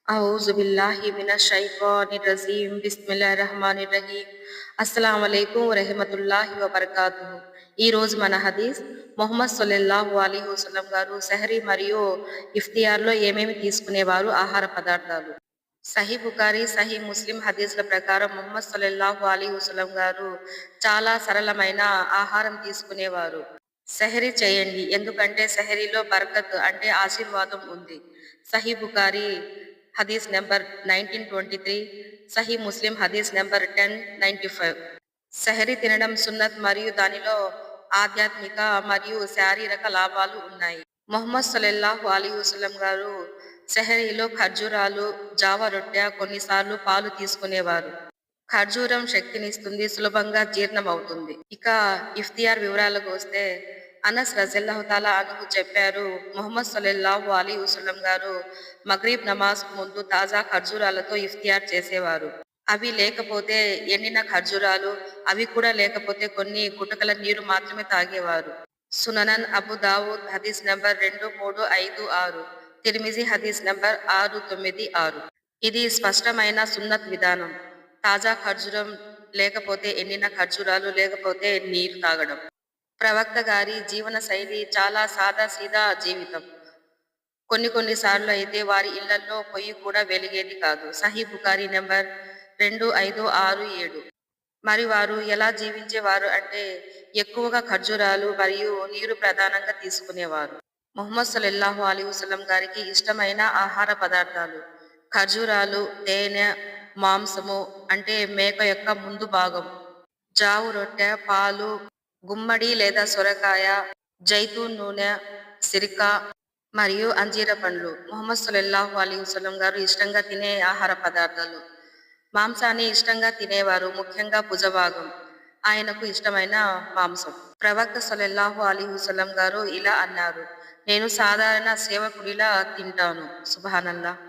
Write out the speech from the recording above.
ఔజుబిల్లాహి మినశ్శైతానిర్రజీం. బిస్మిల్లాహిర్రహ్మానిర్రహీం. అస్సలాము అలైకుం వరహ్మతుల్లాహి వబరకాతుహు. ఈ రోజు మన హదీస్ ముహమ్మద్ సల్లల్లాహు అలైహి వసల్లం గారు సెహరీ మరియు ఇఫ్తియార్లో ఏమేమి తీసుకునేవారు ఆహార పదార్థాలు. సహీ బుఖారీ, సహీ ముస్లిం హదీస్ల ప్రకారం ముహమ్మద్ సల్లల్లాహు అలైహి వసల్లం గారు చాలా సరళమైన ఆహారం తీసుకునేవారు. సెహరీ చేయండి, ఎందుకంటే సెహరీలో బర్కత్ అంటే ఆశీర్వాదం ఉంది. సహీ బుఖారీ హదీస్ నెంబర్ 1923, సహీ ముస్లిం హదీస్ నెంబర్ 1095. సెహరీ తినడం సున్నత్ మరియు దానిలో ఆధ్యాత్మిక మరియు శారీరక లాభాలు ఉన్నాయి. ముహమ్మద్ సల్లల్లాహు అలైహి వసల్లం గారు సెహరీలో ఖర్జూరాలు, జావ రొట్టె, కొన్నిసార్లు పాలు తీసుకునేవారు. ఖర్జూరం శక్తినిస్తుంది, సులభంగా జీర్ణం అవుతుంది. ఇక ఇఫ్తియార్ వివరాలకు వస్తే అనస్ రజల్లాహు తాలా అన్హు చెప్పారు, ముహమ్మద్ సల్లల్లాహు అలైహి వసల్లం గారు మగ్రిబ్ నమాజ్ ముందు తాజా ఖర్జూరాలతో ఇఫ్తియార్ చేసేవారు. అవి లేకపోతే ఎండిన ఖర్జూరాలు, అవి కూడా లేకపోతే కొన్ని గుటకల నీరు మాత్రమే తాగేవారు. సుననన్ అబు దావూద్ హదీస్ నంబర్ 2356, తిర్మిజీ హదీస్ నంబర్ 696. ఇది స్పష్టమైన సున్నత్ విధానం. తాజా ఖర్జూరం లేకపోతే ఎండిన ఖర్జూరాలు లేకపోతే నీరు తాగడం. ప్రవక్త గారి జీవన శైలి చాలా సాదాసీదా జీవితం. కొన్ని సార్లు అయితే వారి ఇళ్లల్లో పొయ్యి కూడా వెలిగేది కాదు. సహీ బుఖారీ నెంబర్ 2567. మరి వారు ఎలా జీవించేవారు అంటే ఎక్కువగా ఖర్జూరాలు మరియు నీరు ప్రధానంగా తీసుకునేవారు. ముహమ్మద్ సల్లల్లాహు అలైహి వసల్లం గారికి ఇష్టమైన ఆహార పదార్థాలు: ఖర్జూరాలు, తేనె, మాంసము అంటే మేక యొక్క ముందు భాగం, జావు రొట్టె, పాలు, గుమ్మడి లేదా సొరకాయ, జైతూన్ నూనె, సిరికా మరియు అంజీర పండ్లు. ముహమ్మద్ సల్లల్లాహు అలైహి వసల్లం గారు ఇష్టంగా తినే ఆహార పదార్థాలు: మాంసాన్ని ఇష్టంగా తినేవారు, ముఖ్యంగా భుజభాగం ఆయనకు ఇష్టమైన మాంసం. ప్రవక్త సల్లల్లాహు అలైహి వసల్లం గారు ఇలా అన్నారు, నేను సాధారణ సేవకుడిలా తింటాను. సుబ్హానల్లాహ్.